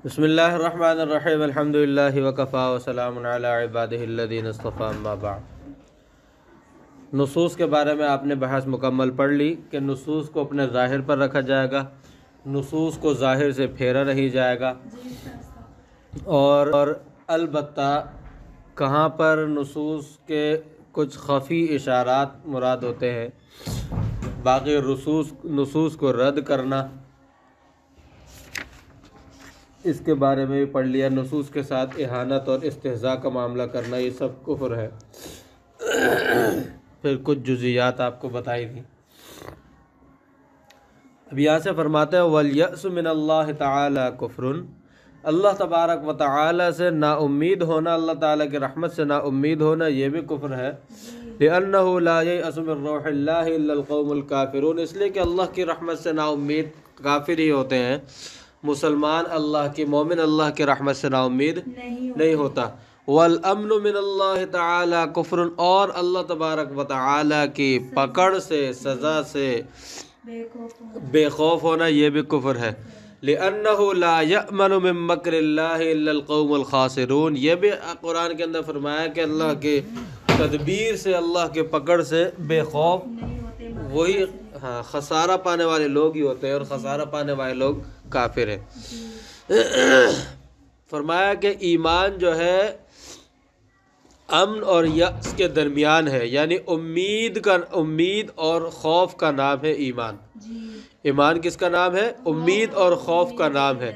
بسم اللہ الرحمن الرحیم الحمد للہ وکفا وسلام علی عبادہ الذین اصطفیٰ اما بعد۔ نصوص کے بارے میں آپ نے بحث مکمل پڑھ لی کہ نصوص کو اپنے ظاہر پر رکھا جائے گا، نصوص کو ظاہر سے پھیرا نہیں جائے گا، اور البتہ کہاں پر نصوص کے کچھ خفی اشارات مراد ہوتے ہیں، باقی نصوص کو رد کرنا، اس کے بارے میں بھی پڑھ لیا۔ نصوص کے ساتھ اہانت اور استہزاء کا معاملہ کرنا، یہ سب کفر ہے۔ پھر کچھ جزیات آپ کو بتائی تھی۔ اب یہاں سے فرماتے ہیں وَالْيَأْسُ مِنَ اللَّهِ تَعَالَى كُفْرٌ، اللہ تبارک و تعالی سے نا امید ہونا، اللہ تعالیٰ کی رحمت سے نا امید ہونا، یہ بھی کفر ہے۔ لِأَنَّهُ لَا يَيْأَسُ مِن رَّوْحِ اللَّهِ إِلَّا الْقَوْمُ الْكَافِرُونَ، اس لیے کہ اللہ کی رحمت سے نا امید کافر ہی ہوتے ہیں، مسلمان اللہ کی، مومن اللہ کی رحمت سے نا امید نہیں ہوتا۔ وَالْأَمْنُ مِنَ اللَّهِ تَعَالَى كُفْرٌ، اور اللہ تبارک و تعالی کی پکڑ سے، سزا سے بے خوف ہونا، یہ بھی کفر ہے۔ لِأَنَّهُ لَا يَأْمَنُ مِن مَّكْرِ اللَّهِ إِلَّا الْقَوْمُ الْخَاسِرُونَ، یہ بھی قرآن کے اندر فرمایا کہ اللہ کے تدبیر سے، اللہ کے پکڑ سے بے خوف وہی خسارہ پانے والے لوگ ہی ہوتے ہیں، اور خسارہ پانے والے لوگ کافر ہیں۔ فرمایا کہ ایمان جو ہے امن اور یأس کے درمیان ہے، یعنی امید اور خوف کا نام ہے ایمان۔ ایمان کس کا نام ہے؟ امید اور خوف کا نام ہے۔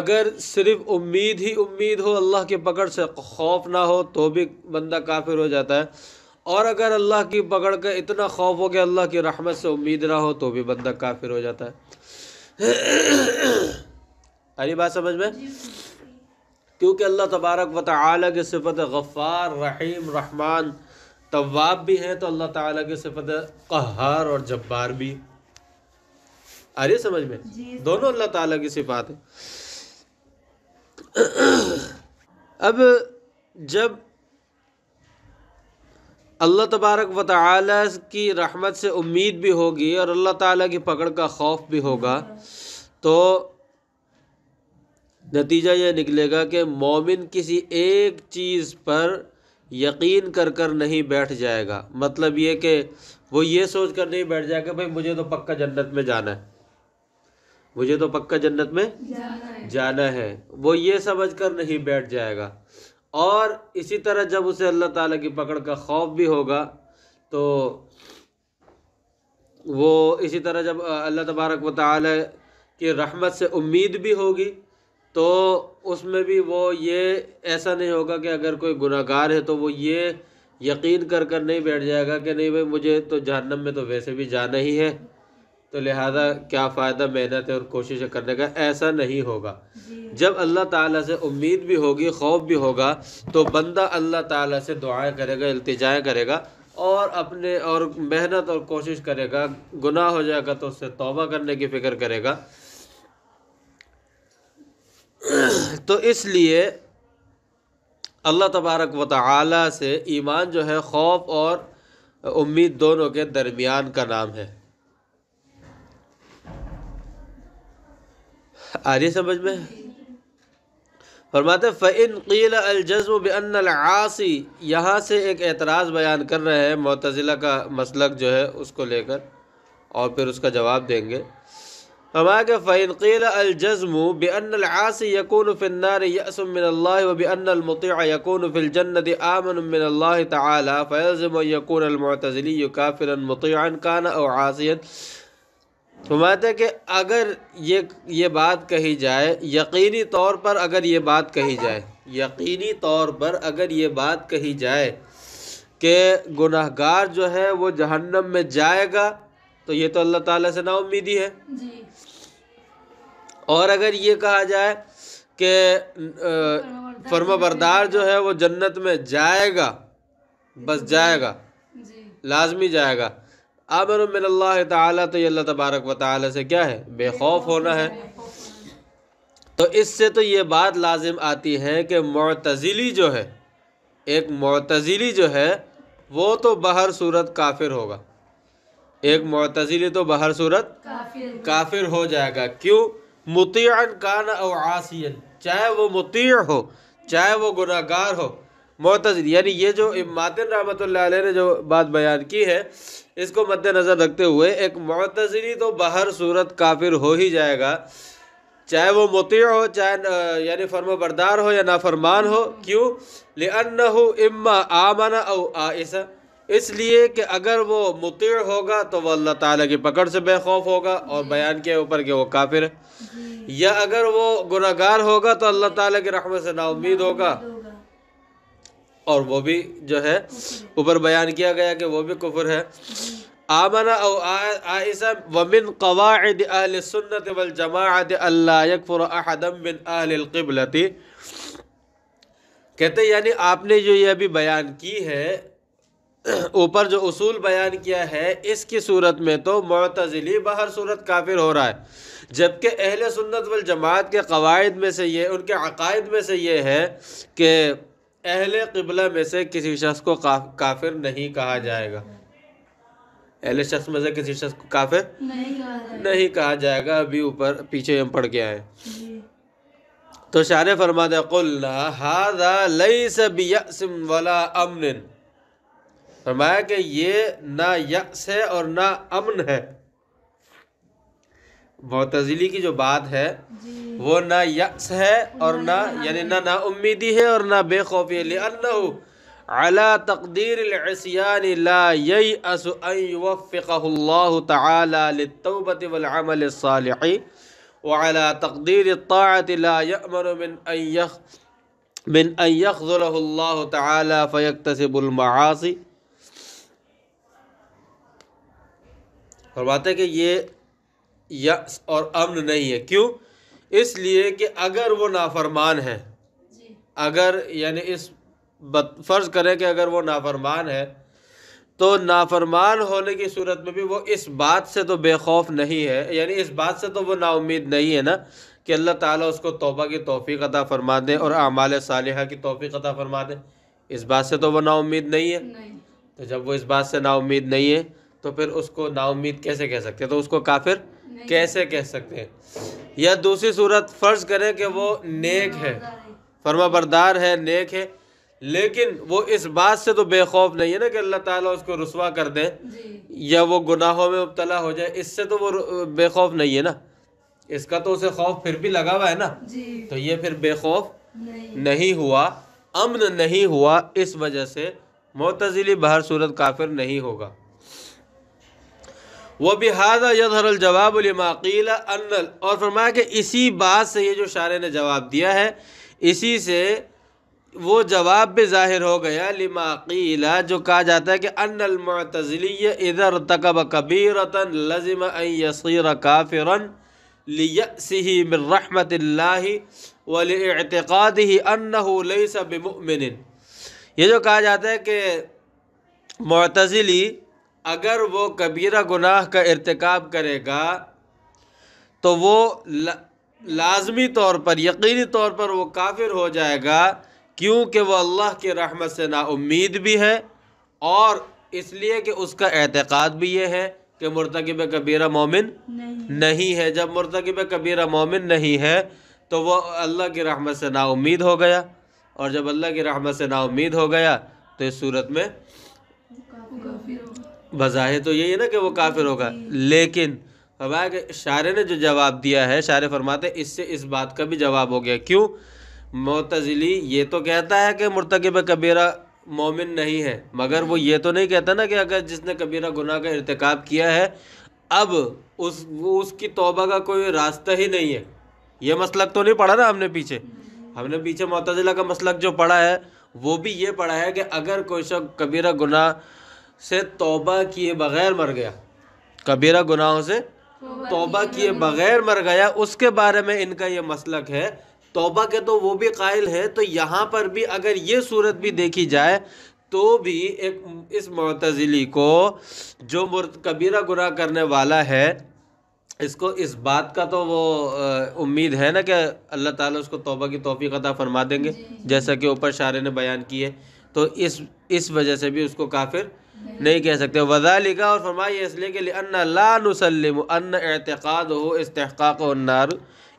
اگر صرف امید ہی امید ہو اللہ کی پکڑ سے، خوف نہ ہو، تو بھی بندہ کافر ہو جاتا ہے، اور اگر اللہ کی پکڑ کا اتنا خوف ہو کہ اللہ کی رحمت سے امید نہ ہو، تو بھی بندہ کافر ہو جاتا ہے۔ آئی بات سمجھ میں؟ کیونکہ اللہ تبارک و تعالیٰ کی صفت غفار، رحیم، رحمان، تواب بھی ہے، تو اللہ تعالیٰ کی صفت قہار اور جبار بھی۔ آ رہی ہے سمجھ میں؟ دونوں اللہ تعالیٰ کی صفات ہیں۔ اب جب اللہ تبارک و تعالیٰ کی رحمت سے امید بھی ہوگی اور اللہ تعالیٰ کی پکڑ کا خوف بھی ہوگا، تو نتیجہ یہ نکلے گا کہ مومن کسی ایک چیز پر یقین کر کر نہیں بیٹھ جائے گا۔ مطلب یہ کہ وہ یہ سوچ کر نہیں بیٹھ جائے گا بھائی مجھے تو پکا جنت میں جانا ہے، مجھے تو پکا جنت میں جانا ہے، وہ یہ سمجھ کر نہیں بیٹھ جائے گا۔ اور اسی طرح جب اسے اللہ تعالیٰ کی پکڑ کا خوف بھی ہوگا، تو وہ اسی طرح جب اللہ تبارک و تعالیٰ کی رحمت سے امید بھی ہوگی، تو اس میں بھی وہ یہ ایسا نہیں ہوگا کہ اگر کوئی گناہ گار ہے تو وہ یہ یقین کر کر نہیں بیٹھ جائے گا کہ نہیں بھائی مجھے تو جہنم میں تو ویسے بھی جانا ہی ہے، تو لہذا کیا فائدہ محنت ہے اور کوشش کرنے کا، ایسا نہیں ہوگا۔ جب اللہ تعالیٰ سے امید بھی ہوگی، خوف بھی ہوگا، تو بندہ اللہ تعالیٰ سے دعائیں کرے گا، التجائیں کرے گا، اور اپنے اور محنت اور کوشش کرے گا۔ گناہ ہو جائے گا تو اس سے توبہ کرنے کی فکر کرے گا۔ تو اس لیے اللہ تبارک و تعالی سے ایمان جو ہے خوف اور امید دونوں کے درمیان کا نام ہے۔ آ رہی سمجھ میں؟ فرماتے فَإِنْ قِيلَ الْجَزْمُ بِأَنَّ الْعَاصِي، یہاں سے ایک اعتراض بیان کر رہے ہیں، معتزلہ کا مسلک جو ہے اس کو لے کر، اور پھر اس کا جواب دیں گے۔ فرمایا کہ فَإِنْ قِيلَ الْجَزْمُ بِأَنَّ الْعَاصِي يَكُونُ فِي النَّارِ يَأْسٌ مِّنَ اللَّهِ وَبِأَنَّ الْمُطِيعَ يَكُونُ فِي الْجَنَّةِ آمَنٌ مِّنَ اللَّهِ تَعَالَى فَيَلْزِمُ أَن يَكُونَ الْمُعْتَزِلِيُّ كَافِرًا مُطِيعًا كَانَ أَوْ عَاصِيًا۔ فرماتے کہ اگر یہ بات کہی جائے، یقینی طور پر اگر یہ بات کہی جائے، یقینی طور پر اگر یہ بات کہی جائے کہ گناہ گار جو ہے وہ جہنم میں جائے گا، تو یہ تو اللہ تعالیٰ سے نا امیدی ہے۔ اور اگر یہ کہا جائے کہ فرما بردار جو ہے وہ جنت میں جائے گا، بس جائے گا، لازمی جائے گا، آمن من اللہ تعالیٰ، تو یہ اللہ تبارک و تعالیٰ سے کیا ہے؟ بے خوف ہونا ہے۔ تو اس سے تو یہ بات لازم آتی ہے کہ معتزلی جو ہے، ایک معتزلی جو ہے وہ تو بہر صورت کافر ہوگا، ایک معتزلی تو بہر صورت کافر ہو جائے گا۔ کیوں؟ مطیعا کان او عاصیا، چاہے وہ مطیع ہو چاہے وہ گناہ گار ہو. معتزلی یعنی یہ جو ماتن رحمۃ اللہ علیہ نے جو بات بیان کی ہے اس کو مد نظر رکھتے ہوئے ایک معتزلی تو بہر صورت کافر ہو ہی جائے گا، چاہے وہ مطیع ہو چاہے یعنی فرما بردار ہو یا نافرمان ہو. کیوں؟ لِأَنَّهُ اما آمن او آئس، اس لیے کہ اگر وہ مطیع ہوگا تو وہ اللہ تعالیٰ کی پکڑ سے بے خوف ہوگا اور بیان کے اوپر کہ وہ کافر ہے، یا اگر وہ گناہ گار ہوگا تو اللہ تعالیٰ کی رحمت سے نا امید ہوگا، اور وہ بھی جو ہے اوپر بیان کیا گیا کہ وہ بھی کفر ہے. آمن او آئس ومن قواعد اہل السنت والجماعت اللہ یکفر احدا من اہل القبلۃ، کہتے ہیں یعنی آپ نے جو یہ ابھی بیان کی ہے اوپر جو اصول بیان کیا ہے اس کی صورت میں تو معتزلی بہر صورت کافر ہو رہا ہے، جبکہ اہل سنت والجماعت کے قواعد میں سے یہ، ان کے عقائد میں سے یہ ہے کہ اہل قبلہ میں سے کسی شخص کو کافر نہیں کہا جائے گا، اہل شخص میں سے کسی شخص کو کافر نہیں کہا جائے گا. ابھی اوپر پیچھے ہم پڑھ کے آئے تو شارح فرماتے ہیں قلنا ھذا لیس بیأس ولا امن، فرمایا کہ یہ نہ یأس ہے اور نہ امن ہے. معتزلی کی جو بات ہے وہ نہ یأس ہے اور نہ یعنی نہ نا امیدی ہے اور نہ بے خوفی ہے. لأنه على تقدیر العصیان لا ییأس ان یوفقہ اللہ تعالی للتوبۃ والعمل الصالح، وعلى تقدیر الطاعة لا یأمر من ان یخذلہ اللہ تعالی فیکتسب المعاصی. فرماتے ہیں کہ یہ یأس اور امن نہیں ہے. کیوں؟ اس لیے کہ اگر وہ نافرمان ہے، اگر یعنی اس فرض کریں کہ اگر وہ نافرمان ہے تو نافرمان ہونے کی صورت میں بھی وہ اس بات سے تو بے خوف نہیں ہے، یعنی اس بات سے تو وہ نا امید نہیں ہے نا کہ اللہ تعالیٰ اس کو توبہ کی توفیق عطا فرما دے اور اعمال صالحہ کی توفیق عطا فرما دے. اس بات سے تو وہ نا امید نہیں ہے. تو جب وہ اس بات سے نا امید نہیں ہے تو پھر اس کو نا امید کیسے کہہ سکتے ہیں؟ تو اس کو کافر کیسے کہہ سکتے ہیں؟ یا دوسری صورت فرض کریں کہ وہ نیک ہے، فرما بردار ہے، نیک ہے، لیکن وہ اس بات سے تو بے خوف نہیں ہے نا کہ اللہ تعالیٰ اس کو رسوا کر دے یا وہ گناہوں میں مبتلا ہو جائے، اس سے تو وہ بے خوف نہیں ہے نا، اس کا تو اسے خوف پھر بھی لگا ہوا ہے نا. تو یہ پھر بے خوف نہیں ہوا، امن نہیں ہوا، اس وجہ سے معتزلی بہر صورت کافر نہیں ہوگا. وَبِهَذَا يَظْهَرُ الْجَوَابُ لِمَا قِيلَ أَنَّ، اور فرمایا کہ اسی بات سے یہ جو شارح نے جواب دیا ہے اسی سے وہ جواب بھی ظاہر ہو گیا لما قیل، جو کہا جاتا ہے کہ ان المعتزلی اذا ارتکب کبیرۃ لزم ان یصیر کافرا لیأسہ من رحمت اللہ ولاعتقادہ انہ لیس بمؤمن. یہ جو کہا جاتا ہے کہ معتزلی اگر وہ کبیرہ گناہ کا ارتکاب کرے گا تو وہ لازمی طور پر، یقینی طور پر وہ کافر ہو جائے گا، کیونکہ وہ اللہ کی رحمت سے نا امید بھی ہے اور اس لیے کہ اس کا اعتقاد بھی یہ ہے کہ مرتکب کبیرہ مومن نہیں ہے. جب مرتکب کبیرہ مومن نہیں ہے تو وہ اللہ کی رحمت سے نا امید ہو گیا، اور جب اللہ کی رحمت سے نا امید ہو گیا تو اس صورت میں بظاہر تو یہی ہے نا کہ وہ کافر ہوگا. لیکن فرمایا کہ شارح نے جو جواب دیا ہے، شارح فرماتے ہیں اس سے اس بات کا بھی جواب ہو گیا. کیوں؟ معتزلی یہ تو کہتا ہے کہ مرتکب کبیرہ مومن نہیں ہے، مگر وہ یہ تو نہیں کہتا نا کہ اگر جس نے کبیرہ گناہ کا ارتکاب کیا ہے اب اس کی توبہ کا کوئی راستہ ہی نہیں ہے. یہ مسلک تو نہیں پڑھا نا ہم نے پیچھے معتزلہ کا مسلک جو پڑھا ہے وہ بھی یہ پڑھا ہے کہ اگر کوئی شخص کبیرہ گناہ سے توبہ کیے بغیر مر گیا، کبیرہ گناہوں سے توبہ کیے بغیر مر گیا، اس کے بارے میں ان کا یہ مسلک ہے. توبہ کے تو وہ بھی قائل ہے، تو یہاں پر بھی اگر یہ صورت بھی دیکھی جائے تو بھی اس معتزلی کو جو کبیرہ گناہ کرنے والا ہے اس کو اس بات کا تو وہ امید ہے نا کہ اللہ تعالیٰ اس کو توبہ کی توفیق عطا فرما دیں گے، جیسا کہ اوپر شارح نے بیان کی ہے. تو اس وجہ سے بھی اس کو کافر نہیں کہہ سکتے. وذالک، اور فرمایا اس لیے کہ لأن لا نسلم ان اعتقادہ استحقاق النار،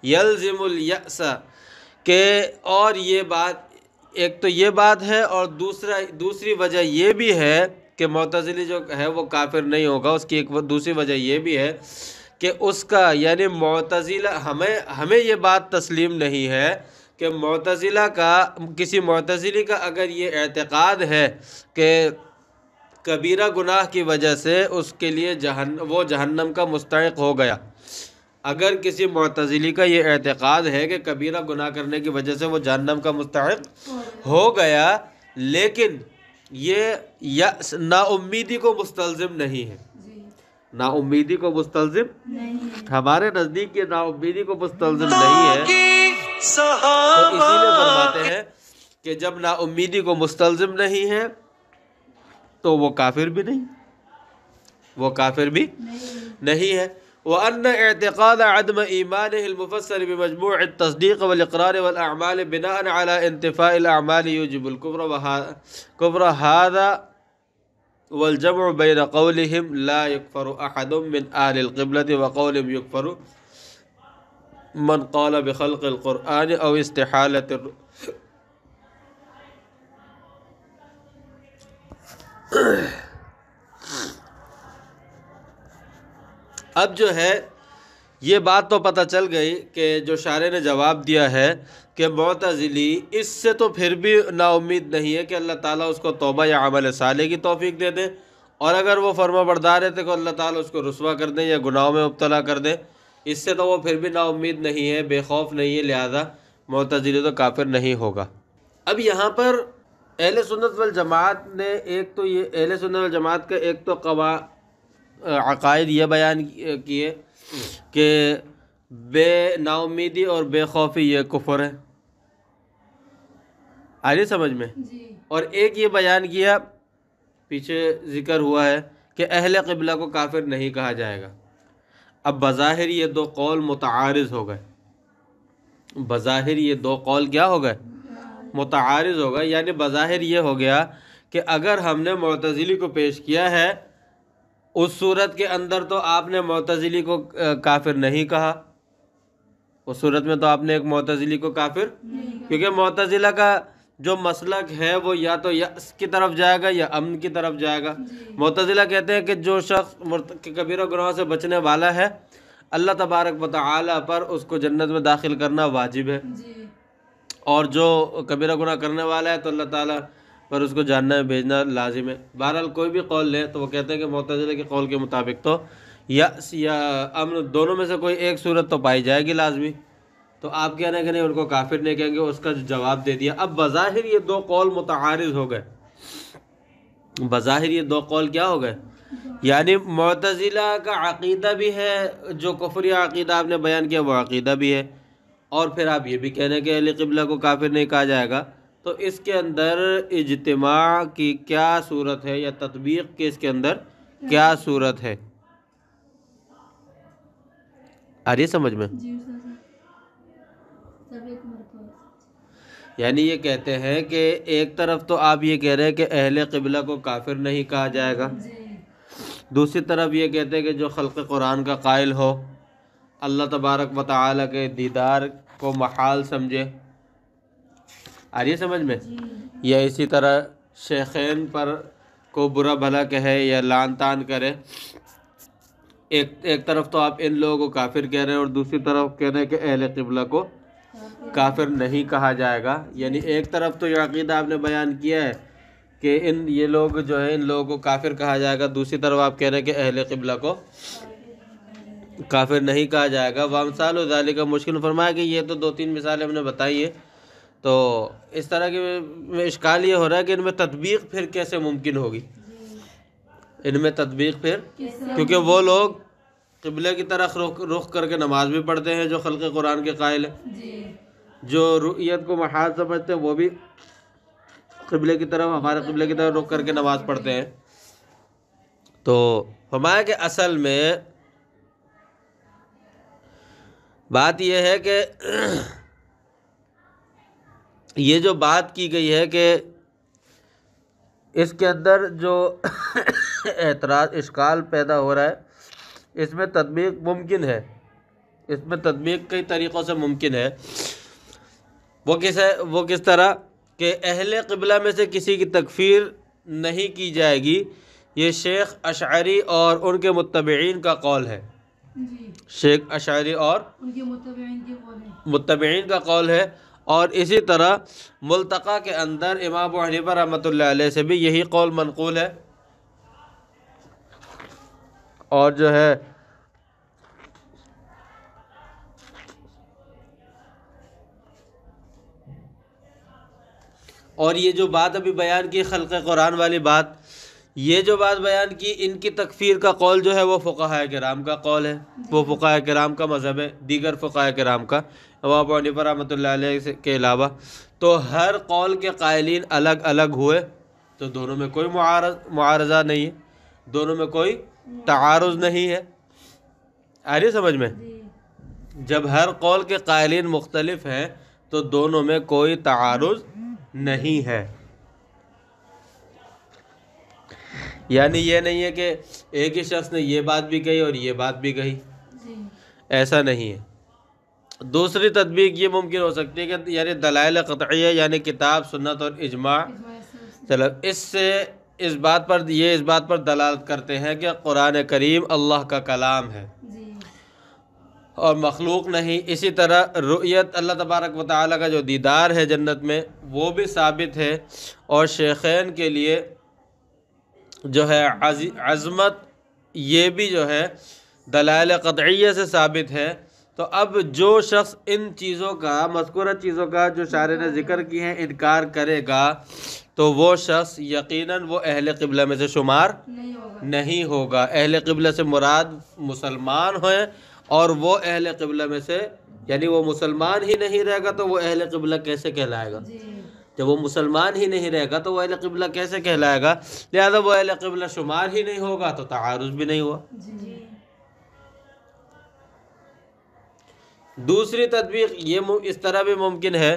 یلزم الیأس، کہ اور یہ بات، ایک تو یہ بات ہے، اور دوسری وجہ یہ بھی ہے کہ معتزلی جو ہے وہ کافر نہیں ہوگا۔ اس کی ایک دوسری وجہ یہ بھی ہے کہ اس کا یعنی معتزلہ، ہمیں یہ بات تسلیم نہیں ہے کہ معتزلہ کا، کسی معتزلی کا اگر یہ اعتقاد ہے کہ کبیرہ گناہ کی وجہ سے اس کے لیے وہ جہنم کا مستحق ہو گیا، اگر کسی معتزلی کا یہ اعتقاد ہے کہ کبیرہ گناہ کرنے کی وجہ سے وہ جہنم کا مستحق ہو گیا، لیکن یہ نا امیدی کو مستلزم نہیں ہے، نا امیدی کو مستلزم، ہمارے نزدیک یہ نا امیدی کو مستلزم نہیں ہے، تو اسی لیے فرماتے ہیں کہ جب نا امیدی کو مستلزم نہیں ہے تو وہ کافر بھی نہیں، وہ کافر بھی نہیں ہے۔ وَأَنَّ اعْتِقَادَ عَدْمَ إِيمَانِهِ الْمُفَسَّرِ بِمَجْمُوعِ التَّصْدِيقِ وَالْإِقْرَارِ وَالْأَعْمَالِ بِنَاءً عَلَى انْتِفَاءِ الْأَعْمَالِ يُوجِبُ الْكُفْرَ هَذَا وَالْجَمْعُ بَيْنَ قَوْلِهِمْ لَا يُكْفَرُ أَحَدٌ مِّنْ أَهْلِ الْقِبْلَةِ وَقَوْلِهِمْ يُكْفَرُ مَنْ قَالَ بِخَلْقِ الْقُرْآنِ أَوْ اسْتِحَالَةِ اب جو ہے یہ بات تو پتہ چل گئی کہ جو شارح نے جواب دیا ہے کہ معتزلی اس سے تو پھر بھی نا امید نہیں ہے کہ اللہ تعالیٰ اس کو توبہ یا عمل صالح کی توفیق دے دے، اور اگر وہ فرما بردار ہے تو اللہ تعالیٰ اس کو رسوا کر دیں یا گناہوں میں مبتلا کر دیں، اس سے تو وہ پھر بھی نا امید نہیں ہے، بے خوف نہیں ہے، لہذا معتزلی تو کافر نہیں ہوگا۔ اب یہاں پر اہل سنت والجماعت نے ایک تو یہ اہل سنت والجماعت کا ایک تو عقائد یہ بیان کیے کہ بے نا امیدی اور بے خوفی یہ کفر ہے، آ رہی سمجھ میں، اور ایک یہ بیان کیا پیچھے ذکر ہوا ہے کہ اہل قبلہ کو کافر نہیں کہا جائے گا۔ اب بظاہر یہ دو قول متعارض ہو گئے، بظاہر یہ دو قول کیا ہو گئے؟ متعارض ہو گئے، یعنی بظاہر یہ ہو گیا کہ اگر ہم نے معتزلی کو پیش کیا ہے اس صورت کے اندر تو آپ نے معتزلی کو کافر نہیں کہا، اس صورت میں تو آپ نے ایک معتزلی کو کافر، کیونکہ معتزلہ کا جو مسلک ہے وہ یا تو یأس کی طرف جائے گا یا امن کی طرف جائے گا۔ معتزلہ کہتے ہیں کہ جو شخص کبیرہ گناہ سے بچنے والا ہے اللہ تبارک و تعالی پر اس کو جنت میں داخل کرنا واجب ہے، اور جو کبیرہ گناہ کرنے والا ہے تو اللہ تعالیٰ پر اس کو جہنم میں بھیجنا لازم ہے۔ بہرحال کوئی بھی قول لے تو وہ کہتے ہیں کہ معتزلہ کے قول کے مطابق تو یأس یا امن دونوں میں سے کوئی ایک صورت تو پائی جائے گی لازمی، تو آپ کہہ رہے ہیں کہ نہیں ان کو کافر نہیں کہیں گے، اس کا جواب دے دیا۔ اب بظاہر یہ دو قول متعارض ہو گئے، بظاہر یہ دو قول کیا ہو گئے، یعنی معتزلہ کا عقیدہ بھی ہے، جو کفری عقیدہ آپ نے بیان کیا وہ عقیدہ بھی ہے، اور پھر آپ یہ بھی کہہ رہے ہیں کہ اہل قبلہ کو کافر نہیں کہا جائے گا، تو اس کے اندر اجتماع کی کیا صورت ہے یا تطبیق کی اس کے اندر کیا صورت ہے؟ آ رہی ہے سمجھ میں؟ یعنی یہ کہتے ہیں کہ ایک طرف تو آپ یہ کہہ رہے ہیں کہ اہل قبلہ کو کافر نہیں کہا جائے گا، دوسری طرف یہ کہتے ہیں کہ جو خلق قرآن کا قائل ہو، اللہ تبارک و تعالی کے دیدار کو محال سمجھے، آ رہی ہے سمجھ میں، یا اسی طرح شیخین پر کو برا بھلا کہے یا لعن طعن کرے، ایک طرف تو آپ ان لوگوں کو کافر کہہ رہے ہیں اور دوسری طرف کہہ رہے ہیں کہ اہل قبلہ کو کافر نہیں کہا جائے گا۔ یعنی ایک طرف تو یہ عقیدہ آپ نے بیان کیا ہے کہ یہ لوگ جو ہے ان لوگوں کو کافر کہا جائے گا، دوسری طرف آپ کہہ رہے ہیں کہ اہل قبلہ کو کافر نہیں کہا جائے گا۔ وامثال ذالک مشکل، فرمایا کہ یہ تو دو تین مثالیں ہم نے بتائی ہیں، تو اس طرح کے میں اشکال یہ ہو رہا ہے کہ ان میں تطبیق پھر کیسے ممکن ہوگی، ان میں تطبیق پھر، کیونکہ وہ لوگ قبلہ کی طرف رخ کر کے نماز بھی پڑھتے ہیں جو خلق قرآن کے قائل ہیں، جو رؤیت کو محال سمجھتے ہیں وہ بھی قبلے کی طرف، ہمارے قبلے کی طرف رخ کر کے نماز پڑھتے ہیں۔ تو فرمایا کہ اصل میں بات یہ ہے کہ یہ جو بات کی گئی ہے کہ اس کے اندر جو اعتراض اشکال پیدا ہو رہا ہے اس میں تطبیق ممکن ہے، اس میں تطبیق کئی طریقوں سے ممکن ہے۔ وہ کس طرح کہ اہل قبلہ میں سے کسی کی تکفیر نہیں کی جائے گی، یہ شیخ اشعری اور ان کے متبعین کا قول ہے۔ شیخ اشعری اور ان کے متبعین کا قول ہے، اور اسی طرح ملتقی کے اندر امام ابو حنیفہ رحمۃ اللہ علیہ سے بھی یہی قول منقول ہے، اور جو ہے اور یہ جو بات ابھی بیان کی خلق قرآن والی بات، یہ جو بات بیان کی، ان کی تکفیر کا قول جو ہے وہ فقہاء کرام کا قول ہے، وہ فقہاء کرام کا مذہب ہے، دیگر فقہاء کرام کا، امام ابو حنیفہ رحمۃ اللہ علیہ کے علاوہ۔ تو ہر قول کے قائلین الگ الگ ہوئے تو دونوں میں کوئی معارضہ نہیں ہے، دونوں میں کوئی تعارض نہیں ہے۔ آ رہی سمجھ میں؟ جب ہر قول کے قائلین مختلف ہیں تو دونوں میں کوئی تعارض نہیں ہے، یعنی یہ نہیں ہے کہ ایک ہی شخص نے یہ بات بھی کہی اور یہ بات بھی کہی، ایسا نہیں ہے۔ دوسری تطبیق یہ ممکن ہو سکتی ہے کہ یعنی دلائل قطعیہ، یعنی کتاب، سنت اور اجماع، چلو اس سے اس بات پر دلالت کرتے ہیں کہ قرآن کریم اللہ کا کلام ہے اور مخلوق نہیں۔ اسی طرح رؤیت، اللہ تبارک و تعالیٰ کا جو دیدار ہے جنت میں، وہ بھی ثابت ہے، اور شیخین کے لیے جو ہے عظمت، یہ بھی جو ہے دلائل قطعیہ سے ثابت ہے۔ تو اب جو شخص ان چیزوں کا، مذکورہ چیزوں کا جو شارح نے ذکر کی ہیں، انکار کرے گا تو وہ شخص یقیناً وہ اہل قبلہ میں سے شمار نہیں ہوگا۔ اہل قبلہ سے مراد مسلمان ہیں، اور وہ اہل قبلہ میں سے، یعنی وہ مسلمان ہی نہیں رہے گا تو وہ اہل قبلہ کیسے کہلائے گا؟ جب وہ مسلمان ہی نہیں رہے گا تو وہ اہل قبلہ کیسے کہلائے گا؟ لہذا وہ اہل قبلہ شمار ہی نہیں ہوگا تو تعارض بھی نہیں ہوا۔ دوسری تطبیق یہ اس طرح بھی ممکن ہے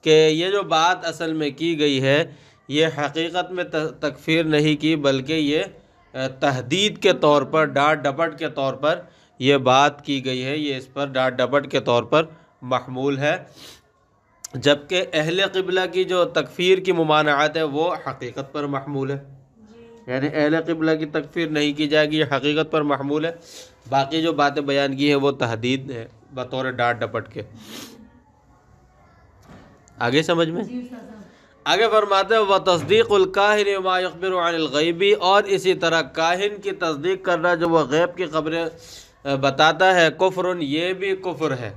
کہ یہ جو بات اصل میں کی گئی ہے، یہ حقیقت میں تکفیر نہیں کی، بلکہ یہ تہدید کے طور پر، ڈانٹ ڈپٹ کے طور پر یہ بات کی گئی ہے، یہ اس پر ڈانٹ ڈپٹ کے طور پر محمول ہے، جبکہ اہل قبلہ کی جو تکفیر کی ممانعت ہے وہ حقیقت پر محمول ہے، یعنی اہل قبلہ کی تکفیر نہیں کی جائے گی، یہ حقیقت پر محمول ہے۔ باقی جو باتیں بیان کی ہیں وہ تہدید ہے بطور ڈانٹ ڈپٹ کے۔ آگے سمجھ میں؟ آگے فرماتے ہیں وَتَصْدِيقُ الْكَاهِنِ وَمَا يُخْبِرُ عَنِ الْغَيْبِ، اور اسی طرح کاہن کی تصدیق کرنا جو وہ غیب کی خبریں بتاتا ہے، کفر، یہ بھی کفر ہے،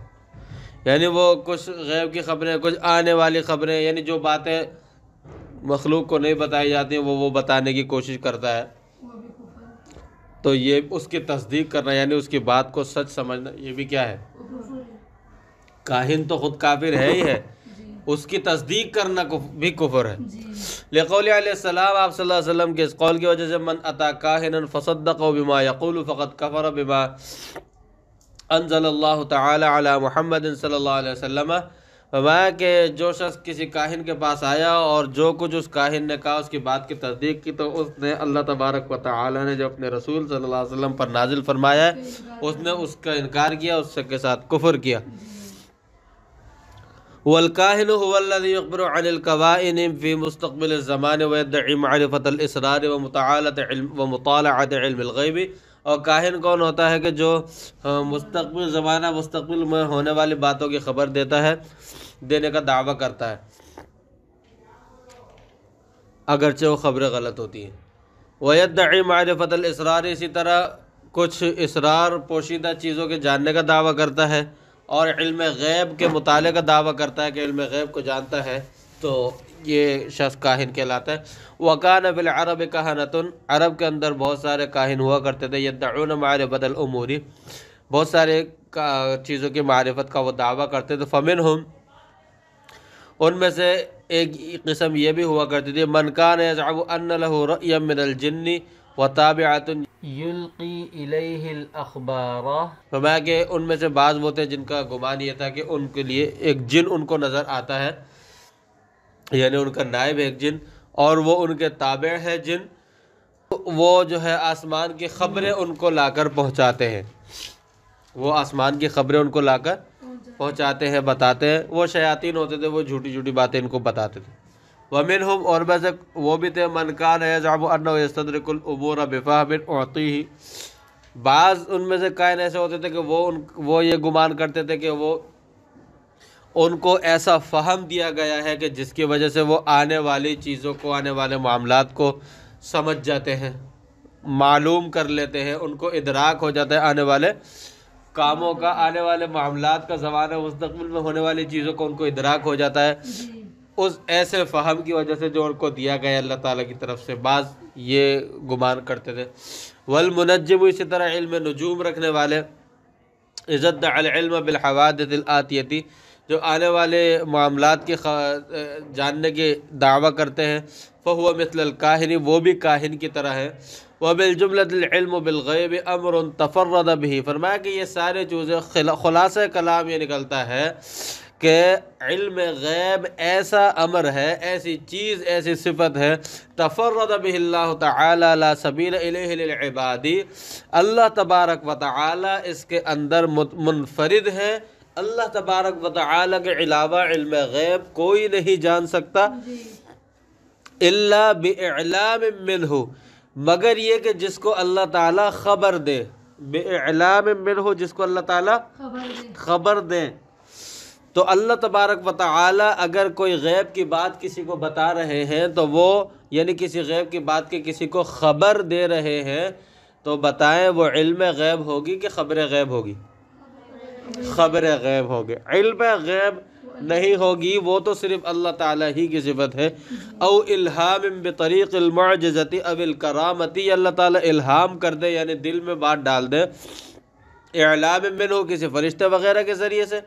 یعنی وہ کچھ غیب کی خبریں، کچھ آنے والی خبریں، یعنی جو باتیں مخلوق کو نہیں بتائی جاتی ہیں وہ بتانے کی کوشش کرتا ہے، تو یہ اس کی تصدیق کرنا، یعنی اس کی بات کو سچ سمجھنا، یہ بھی کیا ہے؟ کاہن تو خود کافر ہے ہی ہے، اس کی تصدیق کرنا بھی کفر ہے۔ لقول علیہ السلام، آپ صلی اللہ علیہ وسلم کے اس قول کی وجہ سے، من اتی کاہنا فصدقه بما یقول فقد کفر بما انزل اللہ تعالی علی محمد صلی اللہ علیہ وسلم، فرمایا کہ جو شخص کسی کاہن کے پاس آیا اور جو کچھ اس کاہن نے کہا اس کی بات کی تصدیق کی، تو اس نے اللہ تبارک و تعالی نے جو اپنے رسول صلی اللہ علیہ وسلم پر نازل فرمایا ہے اس نے اس کا انکار کیا، اس کے ساتھ کفر کیا۔ والکاہن هو الذی یخبر عن الکوائن فی مستقبل الزمان ویدعی معرفت الاسرار ومطالعۃ علم الغیب، اور کاہن کون ہوتا ہے کہ جو مستقبل زمانہ، مستقبل میں ہونے والی باتوں کی خبر دینے کا دعویٰ کرتا ہے، اگرچہ وہ خبریں غلط ہوتی ہیں۔ ویدعی معرفت الاسرار، اسی طرح کچھ اسرار، پوشیدہ چیزوں کے جاننے کا دعویٰ کرتا ہے، اور علم غیب کے مطالعے کا دعویٰ کرتا ہے کہ علم غیب کو جانتا ہے، تو یہ شخص کاہن کہلاتا ہے۔ وَكَانَ فِي الْعَرَبِ كَهَنَةٌ، عرب کے اندر بہت سارے کاہن ہوا کرتے تھے، يَدَّعُونَ مَعْرِفَةَ الْأُمُورِ، بہت سارے چیزوں کی معرفت کا وہ دعویٰ کرتے تھے۔ فَمِنْهُمْ، ان میں سے ایک قسم یہ بھی ہوا کرتی تھی، مَنْ كَانَ يَزْعَمُ أَنَّ لَهُ رَأْيًا مِنَ الْجِنِّ وَتَابِعَةٌ يُلْقِي إِلَيْهِ الْأَخْبَارَ، فرمایا کہ ان میں سے بعض وہ تھے جن کا گمان یہ تھا کہ ان کے لیے ایک جن ان کو نظر آتا ہے، یعنی ان کا نائب ہے ایک جن، اور وہ ان کے تابع ہے جن، وہ جو ہے آسمان کی خبریں ان کو لا کر پہنچاتے ہیں۔ وہ آسمان کی خبریں ان کو لا کر پہنچاتے ہیں، بتاتے ہیں. وہ شیاطین ہوتے تھے، وہ جھوٹی جھوٹی باتیں ان کو بتاتے تھے. وَمِنْهُمْ اور میں سے وہ بھی تھے من کان یزعم انہ یستدرک الامور بفہم اعطیہ، بعض ان میں سے کائن ایسے ہوتے تھے کہ وہ یہ گمان کرتے تھے کہ وہ ان کو ایسا فہم دیا گیا ہے کہ جس کی وجہ سے وہ آنے والی چیزوں کو، آنے والے معاملات کو سمجھ جاتے ہیں، معلوم کر لیتے ہیں، ان کو ادراک ہو جاتا ہے آنے والے کاموں کا، آنے والے معاملات کا، زمانہ مستقبل میں ہونے والی چیزوں کو ان کو ادراک ہو جاتا ہے اس ایسے فہم کی وجہ سے جو ان کو دیا گیا اللہ تعالیٰ کی طرف سے. بعض یہ گمان کرتے تھے. والمنجم اسی طرح علم نجوم رکھنے والے، عزت العلم بالحوادث الآتیتی، جو آنے والے معاملات کی جاننے کی دعویٰ کرتے ہیں. فہو مثل الکاہن، وہ بھی کاہن کی طرح ہے. وبالجملۃ العلم بالغیب امر تفرد به، فرمایا کہ یہ سارے چیزیں خلاصہ کلام یہ نکلتا ہے کہ علم غیب ایسا امر ہے، ایسی چیز، ایسی صفت ہے، تفرد به اللہ تعالی لا سبیل الیہ للعباد، اللہ تبارک و تعالی اس کے اندر منفرد ہے. اللہ تبارک و تعالی کے علاوہ علم غیب کوئی نہیں جان سکتا، الا باعلام منہ، مگر یہ کہ جس کو اللہ تعالی خبر دے، باعلام منہ، جس کو اللہ تعالی خبر دے. تو اللہ تبارک و تعالی اگر کوئی غیب کی بات کسی کو بتا رہے ہیں تو وہ، یعنی کسی غیب کی بات کے کسی کو خبر دے رہے ہیں، تو بتائیں وہ علم غیب ہوگی کہ خبر غیب ہوگی؟ خبر غیب ہوگی. علم غیب نہیں ہوگی، وہ تو صرف اللہ تعالیٰ ہی کی صفت ہے. او الہام بطریق المعجزۃ او الکرامۃ، اللہ تعالیٰ الہام کر دے یعنی دل میں بات ڈال دے، اعلام منہ کسی فرشتے وغیرہ کے ذریعے سے،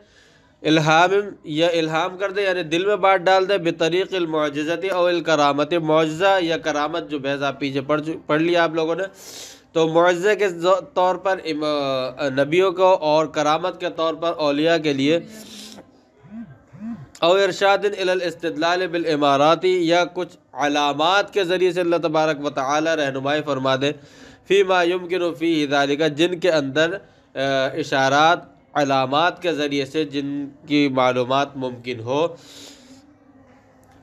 الہام کر دے یعنی دل میں بات ڈال دے، بطریق المعجزۃ او الکرامۃ، معجزہ یا کرامت جو بحث آپ پیچھے پڑھ لیا آپ لوگوں نے، تو معجزے کے طور پر نبیوں کو اور کرامت کے طور پر اولیاء کے لیے، او ارشاد الی الاستدلال بالامارات، یا کچھ علامات کے ذریعے سے اللہ تبارک و تعالی رہنمائی فرما دے، فیما یمکن فیہ ذالک، جن کے اندر اشارات، علامات کے ذریعے سے جن کی معلومات ممکن ہو.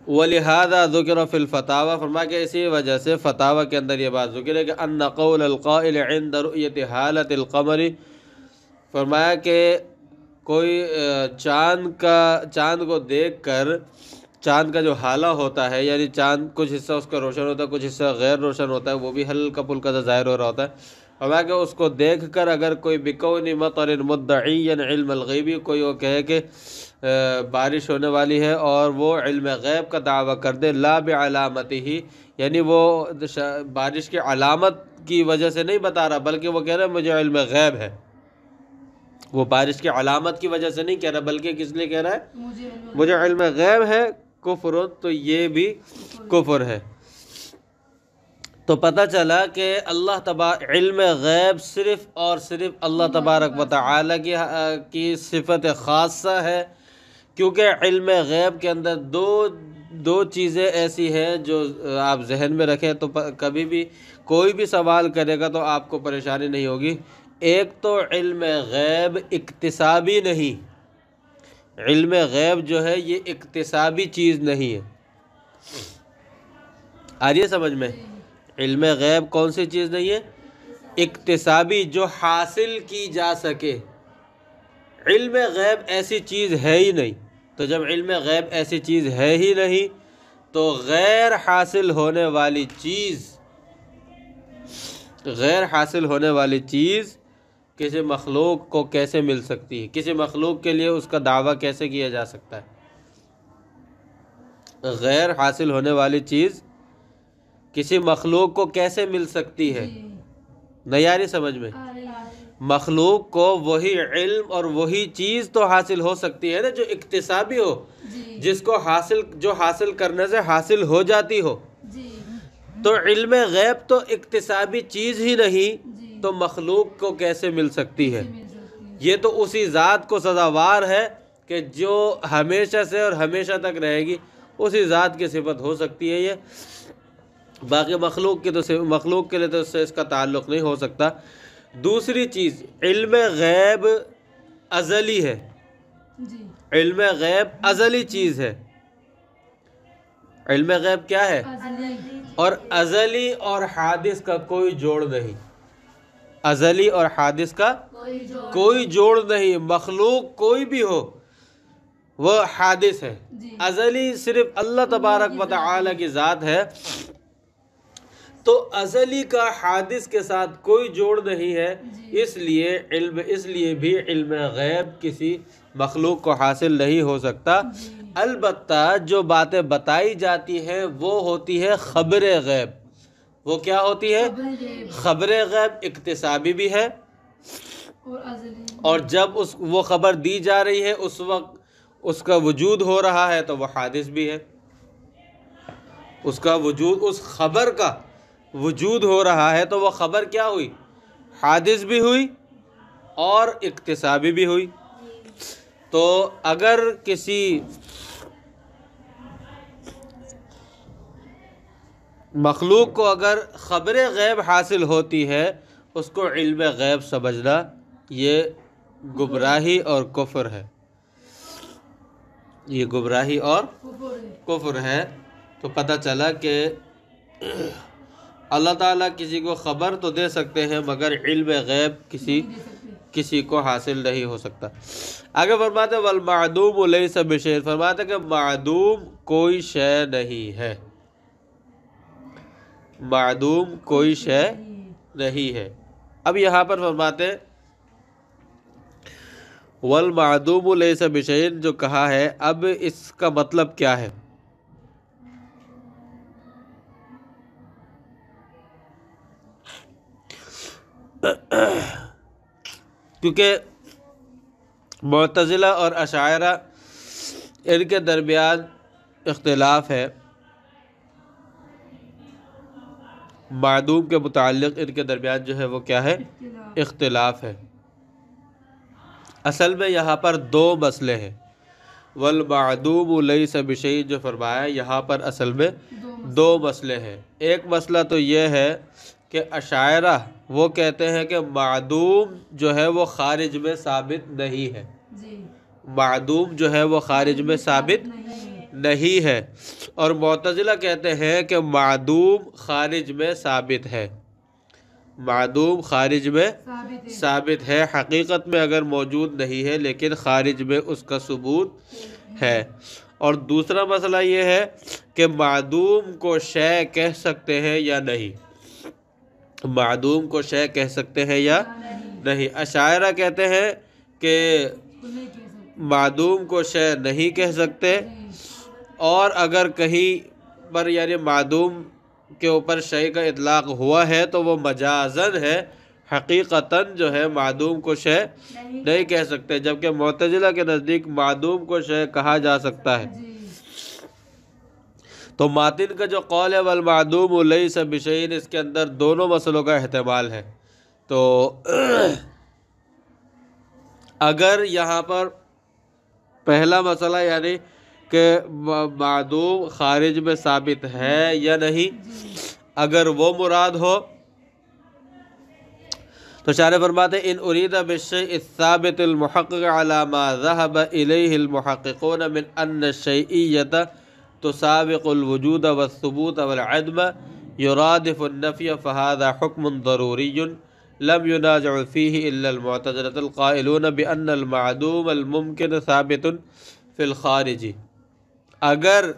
وَلِهَذَا ذُكِرَ فِي الْفَتَاوَى، فرمایا کہ اسی وجہ سے فتاوی کے اندر یہ بات ذکر ہے کہ ان قول القائل عند رؤیت حالت القمر، فرمایا کہ کوئی چاند کو دیکھ کر، چاند کا جو حالہ ہوتا ہے، یعنی چاند کچھ حصہ اس کا روشن ہوتا ہے، کچھ حصہ غیر روشن ہوتا ہے، وہ بھی ہلکا پھلکا سا ظاہر ہو رہا ہوتا ہے. فرمایا کہ اس کو دیکھ کر اگر کوئی بکون مطر مدعیا علم الغیبی، کوئی وہ کہے کہ بارش ہونے والی ہے اور وہ علم غیب کا دعویٰ کر دے، لا بعلامتہ، یعنی وہ بارش کی علامت کی وجہ سے نہیں بتا رہا، بلکہ وہ کہہ رہا ہے مجھے علم غیب ہے. وہ بارش کی علامت کی وجہ سے نہیں کہہ رہا، بلکہ کس لیے کہہ رہا ہے؟ مجھے علم غیب ہے. کفر، تو یہ بھی کفر ہے. تو پتہ چلا کہ علم غیب صرف اور صرف اللہ تبارک و تعالی کی صفت خاصہ ہے، کیونکہ علم غیب کے اندر دو چیزیں ایسی ہیں جو آپ ذہن میں رکھیں تو کبھی بھی کوئی بھی سوال کرے گا تو آپ کو پریشانی نہیں ہوگی. ایک تو علم غیب اکتسابی نہیں، علم غیب جو ہے یہ اکتسابی چیز نہیں ہے. آ رہی ہے سمجھ میں؟ علم غیب کون سی چیز نہیں ہے؟ اکتسابی، جو حاصل کی جا سکے. علم غیب ایسی چیز ہے ہی نہیں. تو جب علم غیب ایسی چیز ہے ہی نہیں تو غیر حاصل ہونے والی چیز کسی مخلوق کو کیسے مل سکتی ہے؟ کسی مخلوق کے لیے اس کا دعویٰ کیسے کیا جا سکتا ہے؟ غیر حاصل ہونے والی چیز کسی مخلوق کو کیسے مل سکتی ہے؟ نہیں آ رہی سمجھ میں؟ مخلوق کو وہی علم اور وہی چیز تو حاصل ہو سکتی ہے نا جو اکتسابی ہو، جس کو جو حاصل کرنے سے حاصل ہو جاتی ہو. تو علم غیب تو اکتسابی چیز ہی نہیں تو مخلوق کو کیسے مل سکتی ہے؟ یہ تو اسی ذات کو سزاوار ہے کہ جو ہمیشہ سے اور ہمیشہ تک رہے گی، اسی ذات کی صفت ہو سکتی ہے یہ. باقی مخلوق کے لیے تو اس سے اس کا تعلق نہیں ہو سکتا. دوسری چیز علم غیب ازلی ہے، علم غیب ازلی چیز ہے، علم غیب کیا ہے؟ اور ازلی اور حادث کا کوئی جوڑ نہیں، ازلی اور حادث کا کوئی جوڑ نہیں، مخلوق کوئی بھی ہو وہ حادث ہے، ازلی صرف اللہ تبارک و تعالی کی ذات ہے، تو ازلی کا حادث کے ساتھ کوئی جوڑ نہیں ہے، اس لیے بھی علم غیب کسی مخلوق کو حاصل نہیں ہو سکتا۔ البتہ جو باتیں بتائی جاتی ہیں وہ ہوتی ہے خبر غیب۔ وہ کیا ہوتی ہے؟ خبر غیب اکتسابی بھی ہے، اور جب وہ خبر دی جا رہی ہے اس وقت اس کا وجود ہو رہا ہے تو وہ حادث بھی ہے، اس کا وجود، اس خبر کا وجود ہو رہا ہے تو وہ خبر کیا ہوئی؟ حادث بھی ہوئی اور اکتسابی بھی ہوئی۔ تو اگر کسی مخلوق کو اگر خبر غیب حاصل ہوتی ہے اس کو علم غیب سمجھنا یہ گمراہی اور کفر ہے، یہ گمراہی اور کفر ہے۔ تو پتہ چلا کہ اللہ تعالیٰ کسی کو خبر تو دے سکتے ہیں مگر علم غیب کسی کو حاصل نہیں ہو سکتا۔ آگے فرماتے ہیں والمعدوم لیس بشیء، فرماتے ہیں کہ معدوم کوئی شے نہیں ہے، معدوم کوئی شے نہیں ہے۔ اب یہاں پر فرماتے ہیں والمعدوم لیس بشیء جو کہا ہے، اب اس کا مطلب کیا ہے؟ کیونکہ معتزلہ اور اشاعرہ ان کے درمیان اختلاف ہے، معدوم کے متعلق ان کے درمیان جو ہے وہ کیا ہے؟ اختلاف ہے۔ اصل میں یہاں پر دو مسئلے ہیں، والمعدوم لیس بشیء جو فرمایا یہاں پر اصل میں دو مسئلے ہیں۔ ایک مسئلہ تو یہ ہے کہ اشاعرہ وہ کہتے ہیں کہ معدوم جو ہے وہ خارج میں ثابت نہیں ہے، معدوم جو ہے وہ خارج میں ثابت نہیں ہے، اور معتزلہ کہتے ہیں کہ معدوم خارج میں ثابت ہے، معدوم خارج میں ثابت ہے، حقیقت میں اگر موجود نہیں ہے لیکن خارج میں اس کا ثبوت ہے۔ اور دوسرا مسئلہ یہ ہے کہ معدوم کو شے کہہ سکتے ہیں یا نہیں، معدوم کو شے کہہ سکتے ہیں یا نہیں۔ اشاعرہ کہتے ہیں کہ معدوم کو شے نہیں کہہ سکتے، اور اگر کہیں پر یعنی معدوم کے اوپر شے کا اطلاق ہوا ہے تو وہ مجازن ہے، حقیقتاً جو ہے معدوم کو شے نہیں کہہ سکتے، جبکہ معتزلہ کے نزدیک معدوم کو شے کہا جا سکتا ہے۔ تو ماتن کا جو قول ہے والمعدوم لیس بشیء، اس کے اندر دونوں مسئلوں کا احتمال ہے۔ تو اگر یہاں پر پہلا مسئلہ یعنی کہ معدوم خارج میں ثابت ہے یا نہیں، اگر وہ مراد ہو تو شارح فرماتے ہیں ان اريد بالشيء الثابت المحقق على ما ذهب اليه المحققون من ان الشيئية تسابق الوجود والثبوت والعدم يرادف النفي فهذا حكم ضروري لم ينازع فيه الا المعتزلة القائلون بان المعدوم الممكن ثابت في الخارج۔ اگر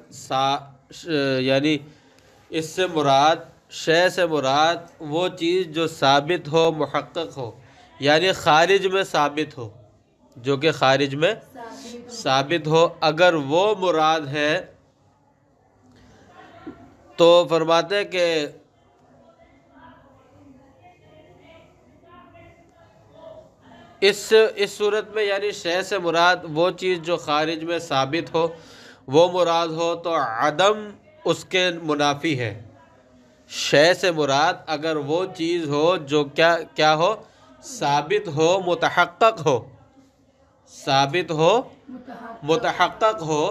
یعنی اس سے مراد شے سے مراد وہ چیز جو ثابت ہو، محقق ہو، یعنی خارج میں ثابت ہو، جو کہ خارج میں ثابت ہو، اگر وہ مراد ہے تو فرماتے ہیں کہ اس صورت میں یعنی شے سے مراد وہ چیز جو خارج میں ثابت ہو وہ مراد ہو تو عدم اس کے منافی ہے۔ شے سے مراد اگر وہ چیز ہو جو کیا ہو، ثابت ہو، متحقق ہو، ثابت ہو، متحقق ہو،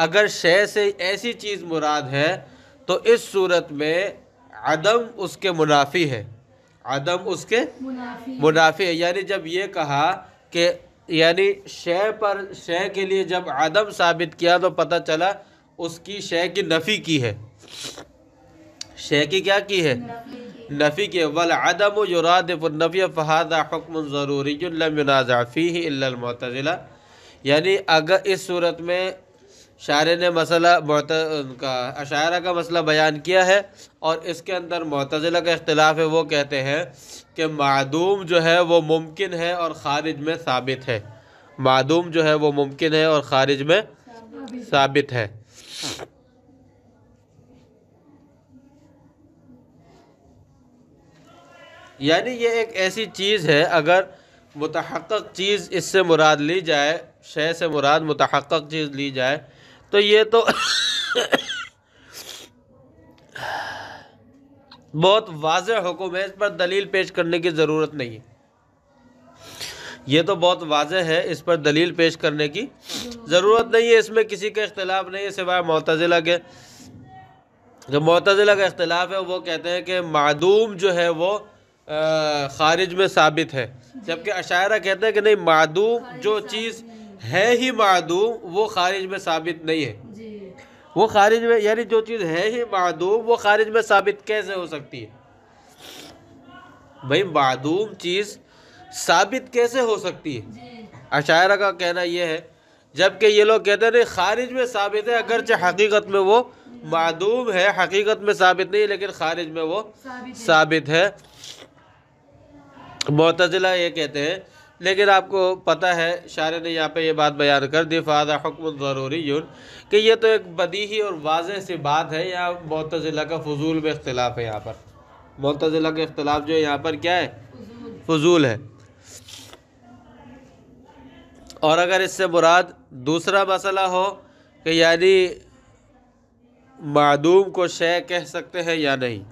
اگر شے سے ایسی چیز مراد ہے تو اس صورت میں عدم اس کے منافی ہے، عدم اس کے منافی ہے. یعنی جب یہ کہا کہ یعنی شے کے لیے جب عدم ثابت کیا تو پتہ چلا اس کی شے کی نفی کی ہے. شے کی کیا کی ہے؟ نفی کی ہے. والعدم یرادف النفی فہذا حکم ضروری لم ينازع فیہ الا المعتزلہ. یعنی اگر اس صورت میں شارح نے مسئلہ اشاعرہ کا مسئلہ بیان کیا ہے اور اس کے اندر معتزلہ کا اختلاف ہے. وہ کہتے ہیں کہ معدوم جو ہے وہ ممکن ہے اور خارج میں ثابت ہے. معدوم جو ہے وہ ممکن ہے اور خارج میں ثابت ہے. یعنی یہ ایک ایسی چیز ہے اگر متحقق چیز اس سے مراد لی جائے، شے سے مراد متحقق چیز لی جائے تو یہ تو بہت واضح حکم ہے، اس پر دلیل پیش کرنے کی ضرورت نہیں ہے. یہ تو بہت واضح ہے، اس پر دلیل پیش کرنے کی ضرورت نہیں ہے. اس میں کسی کا اختلاف نہیں ہے سوائے معتزلہ کے. جو معتزلہ کا اختلاف ہے وہ کہتے ہیں کہ معدوم جو ہے وہ خارج میں ثابت ہے، جبکہ اشاعرہ کہتے ہیں کہ نہیں، معدوم جو چیز ہے ہی معدوم وہ خارج میں ثابت نہیں ہے. وہ خارج میں یعنی جو چیز ہے ہی معدوم وہ خارج میں ثابت کیسے ہو سکتی ہے؟ بھئی معدوم چیز ثابت کیسے ہو سکتی ہے؟ اشاعرہ کا کہنا یہ ہے، جبکہ یہ لوگ کہتے ہیں نہیں خارج میں ثابت ہے، اگرچہ حقیقت میں وہ معدوم ہے، حقیقت میں ثابت نہیں لیکن خارج میں وہ ثابت ہے. معتزلہ یہ کہتے ہیں، لیکن آپ کو پتہ ہے شارح نے یہاں پہ یہ بات بیان کر دی فَهَذَا حُکْمٌ ضَرُورِيٌّ کہ یہ تو ایک بدیہی اور واضح سی بات ہے. یا معتزلہ کا فضول میں اختلاف ہے. یہاں پر معتزلہ کا اختلاف جو ہے یہاں پر کیا ہے؟ فضول ہے. اور اگر اس سے مراد دوسرا مسئلہ ہو کہ یعنی معدوم کو شے کہہ سکتے ہیں یا نہیں،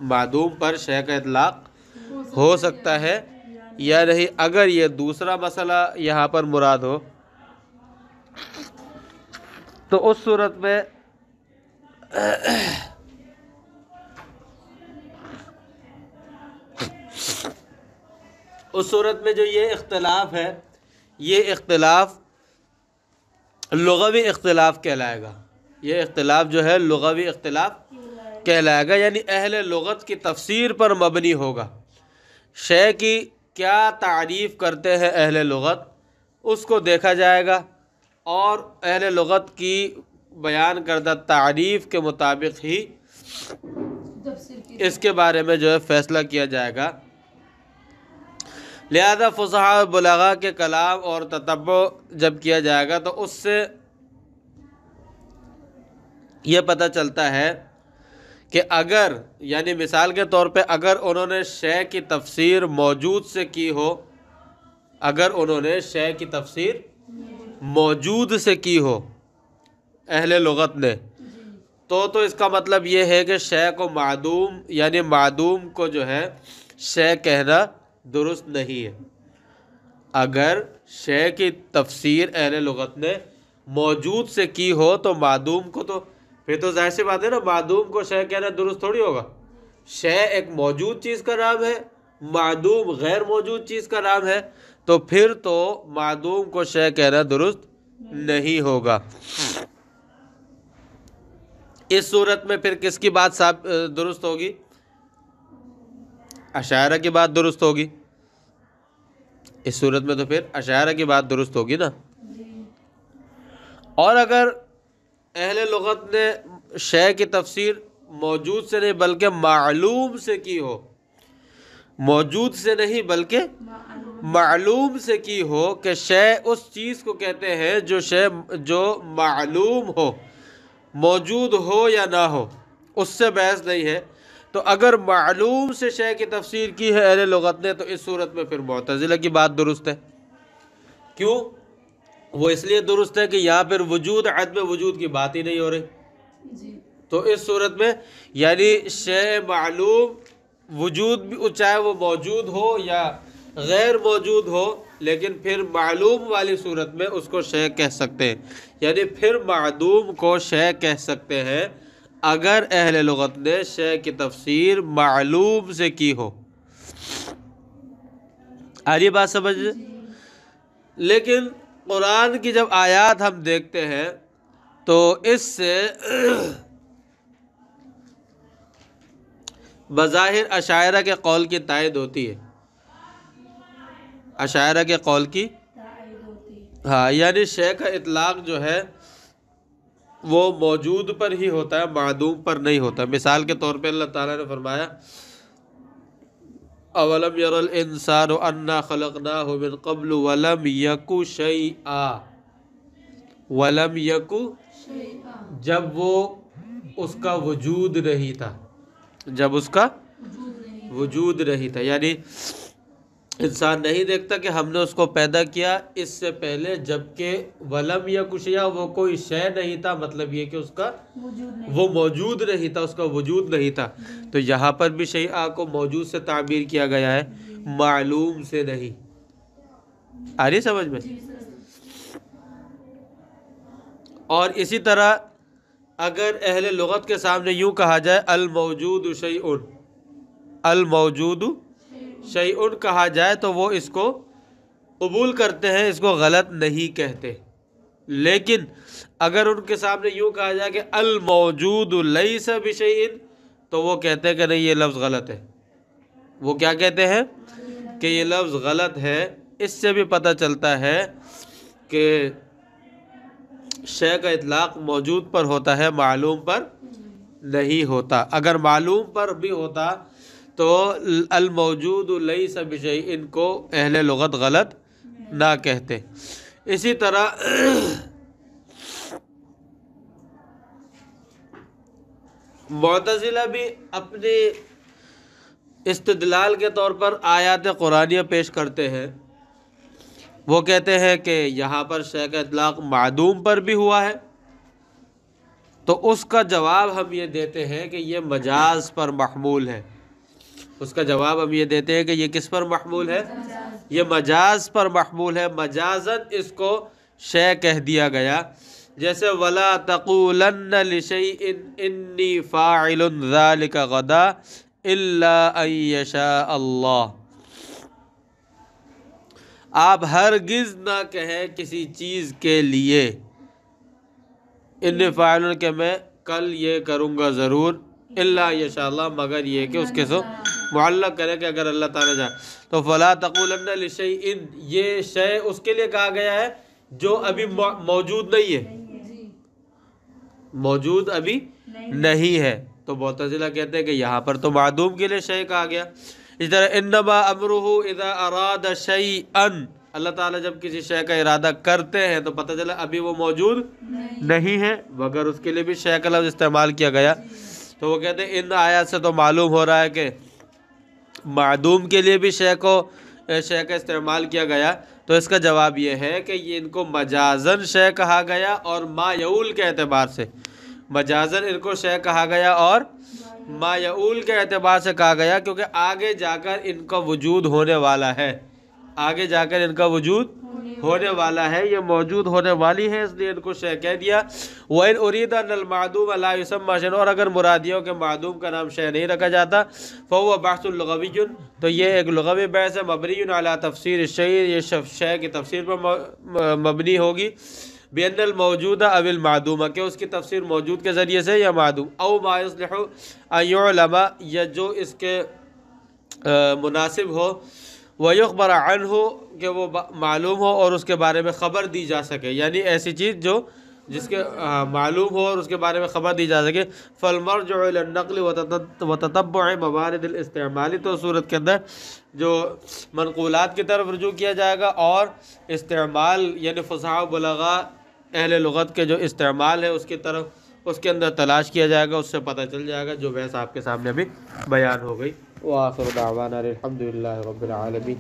معدوم پر شے کا اطلاق ہو سکتا ہے یا نہیں، اگر یہ دوسرا مسئلہ یہاں پر مراد ہو تو اس صورت میں جو یہ اختلاف ہے یہ اختلاف لغوی اختلاف کہلائے گا. یہ اختلاف جو ہے لغوی اختلاف کہلائے گا، یعنی اہل لغت کی تفسیر پر مبنی ہوگا. شے کی کیا تعریف کرتے ہیں اہل لغت اس کو دیکھا جائے گا اور اہل لغت کی بیان کردہ تعریف کے مطابق ہی اس کے بارے میں جو ہے فیصلہ کیا جائے گا. لہذا فصحاء بلاغا کے کلام اور تتبع جب کیا جائے گا تو اس سے یہ پتہ چلتا ہے کہ اگر یعنی مثال کے طور پہ اگر انہوں نے شے کی تفسیر موجود سے کی ہو، اگر انہوں نے شے کی تفسیر موجود سے کی ہو اہل لغت نے تو اس کا مطلب یہ ہے کہ شے کو معدوم یعنی معدوم کو جو ہے شے کہنا درست نہیں ہے. اگر شے کی تفسیر اہل لغت نے موجود سے کی ہو تو معدوم کو تو پھر تو ظاہر سی بات ہے نا، معدوم کو شے کہنا درست تھوڑی ہوگا. شے ایک موجود چیز کا نام ہے، معدوم غیر موجود چیز کا نام ہے، تو پھر تو معدوم کو شے کہنا درست نہیں ہوگا. اس صورت میں پھر کس کی بات درست ہوگی؟ اشاعرہ کی بات درست ہوگی. اس صورت میں تو پھر اشاعرہ کی بات درست ہوگی نا. اور اگر اہل لغت نے شے کی تفسیر موجود سے نہیں بلکہ معلوم سے کی ہو، موجود سے نہیں بلکہ معلوم سے کی ہو کہ شے اس چیز کو کہتے ہیں جو معلوم ہو، موجود ہو یا نہ ہو، اس سے بحث نہیں ہے. تو اگر معلوم سے شے کی تفسیر کی ہے اہل لغت نے تو اس صورت میں پھر معتزلہ کی بات درست ہے. کیوں؟ وہ اس لیے درست ہے کہ یہاں پھر وجود عدم وجود کی بات ہی نہیں ہو رہی. تو اس صورت میں یعنی شے معلوم وجود بھی چاہے وہ موجود ہو یا غیر موجود ہو، لیکن پھر معلوم والی صورت میں اس کو شے کہہ سکتے ہیں. یعنی پھر معدوم کو شے کہہ سکتے ہیں اگر اہل لغت نے شے کی تفسیر معلوم سے کی ہو. آ رہی بات سمجھ؟ لیکن قرآن کی جب آیات ہم دیکھتے ہیں تو اس سے بظاہر اشاعرہ کے قول کی تائید ہوتی ہے. اشاعرہ کے قول کی ہاں، یعنی شے کا اطلاق جو ہے وہ موجود پر ہی ہوتا ہے، معدوم پر نہیں ہوتا. مثال کے طور پہ اللہ تعالیٰ نے فرمایا اولم یر الانسان انا خلقناہ من قبل ولم یک شیئا. ولم یک، جب وہ اس کا وجود نہیں تھا، جب اس کا وجود نہیں تھا، یعنی انسان نہیں دیکھتا کہ ہم نے اس کو پیدا کیا اس سے پہلے، جبکہ ولم یک شیئا وہ کوئی شے نہیں تھا، مطلب یہ کہ اس کا وہ موجود نہیں تھا، اس کا وجود نہیں تھا. تو یہاں پر بھی شیئا کو موجود سے تعبیر کیا گیا ہے، معلوم سے نہیں. آ رہی سمجھ میں؟ اور اسی طرح اگر اہل لغت کے سامنے یوں کہا جائے الموجود شیئن، الموجود شیئن کہا جائے تو وہ اس کو قبول کرتے ہیں، اس کو غلط نہیں کہتے. لیکن اگر ان کے سامنے یوں کہا جائے کہ الموجود لیس بشیئن تو وہ کہتے ہیں کہ نہیں، یہ لفظ غلط ہے. وہ کیا کہتے ہیں کہ یہ لفظ غلط ہے. اس سے بھی پتہ چلتا ہے کہ شے کا اطلاق موجود پر ہوتا ہے، معلوم پر نہیں ہوتا. اگر معلوم پر بھی ہوتا تو الموجود لیس بشیئن کو اہل لغت غلط نہ کہتے. اسی طرح معتزلہ بھی اپنے استدلال کے طور پر آیات قرآنیہ پیش کرتے ہیں. وہ کہتے ہیں کہ یہاں پر شے کا اطلاق معدوم پر بھی ہوا ہے، تو اس کا جواب ہم یہ دیتے ہیں کہ یہ مجاز پر محمول ہے. اس کا جواب ہم یہ دیتے ہیں کہ یہ کس پر محمول ہے؟ یہ مجاز پر محمول ہے. مجازاً اس کو شے کہہ دیا گیا. جیسے وَلَا تَقُولَنَّ لِشَيْءٍ إِنِّي فَاعِلٌ ذَلِكَ غَدًا إِلَّا أَن يَشَاءَ اللَّهُ. آپ ہرگز نہ کہیں کسی چیز کے لیے انی فاعل کہ میں کل یہ کروں گا ضرور، الا یشاء اللہ مگر یہ کہ اس کے سو معلق کرے کہ اگر اللہ تعالیٰ جائے. تو فلا تقولن لشیء، یہ شے اس کے لیے کہا گیا ہے جو ابھی موجود نہیں ہے، موجود ابھی نہیں ہے. تو معتزلہ کہتے ہیں کہ یہاں پر تو معدوم کے لیے شے کہا گیا. اس طرح انما امرہ اذا اراد شیئا، اللہ تعالیٰ جب کسی شے کا ارادہ کرتے ہیں تو پتہ چلا ابھی وہ موجود نہیں ہے، مگر اس کے لیے بھی شے کا لفظ استعمال کیا گیا. تو وہ کہتے ہیں ان آیات سے تو معلوم ہو رہا ہے کہ معدوم کے لیے بھی شے کا استعمال کیا گیا. تو اس کا جواب یہ ہے کہ یہ ان کو مجازن شے کہا گیا، اور ما یعول کے اعتبار سے مجازن ان کو شے کہا گیا اور ما یعول کے اعتبار سے کہا گیا، کیونکہ آگے جا کر ان کا وجود ہونے والا ہے، آگے جا کر ان کا وجود ہونے والا ہے، یہ موجود ہونے والی ہے، اس لیے ان کو شے کہہ دیا. وَإِنْ أُرِيدَ أَنَّ الْمَعْدُومَ لَا يُسَمَّى شَيْئًا، اور اگر مرادیوں کے معدوم کا نام شے نہیں رکھا جاتا فَهُوَ بَحْثٌ لُغَوِيٌّ، تو یہ ایک لغوی بحث ہے. مبنی علی تفسیر الشیء، یہ شے کی تفسیر پر مبنی ہوگی. بِأَنَّ الْمَوْجُودَ أَوِ الْمَعْدُومَ، کہ اس کی تفسیر موجود کے ذریعے سے یا معدوم. أَوْ مَا يُصْلِحُ أَن يُعْلَمَ، یا جو اس کے مناسب ہو. وَيُخْبَرَ عَنْهُ، کہ وہ معلوم ہو اور اس کے بارے میں خبر دی جا سکے، یعنی ایسی چیز جس کے معلوم ہو اور اس کے بارے میں خبر دی جا سکے. فَالْمَرْجُعُ إِلَى النَّقْلِ وَتَتَبُّعِ مَوَارِدِ الْاِسْتِعْمَالِ، تو صورت کے اندر جو منقولات کی طرف رجوع کیا جائے گا، اور استعمال یعنی فصاحہ و بلاغہ اہل لغت کے جو استعمال ہے اس کی طرف، اس کے اندر تلاش کیا جائے گا، اس سے پتہ چل جائے گا جو بحث آپ کے سامنے ابھی بیان ہو گئی. وآخر دعوانا الحمد للہ رب العالمین.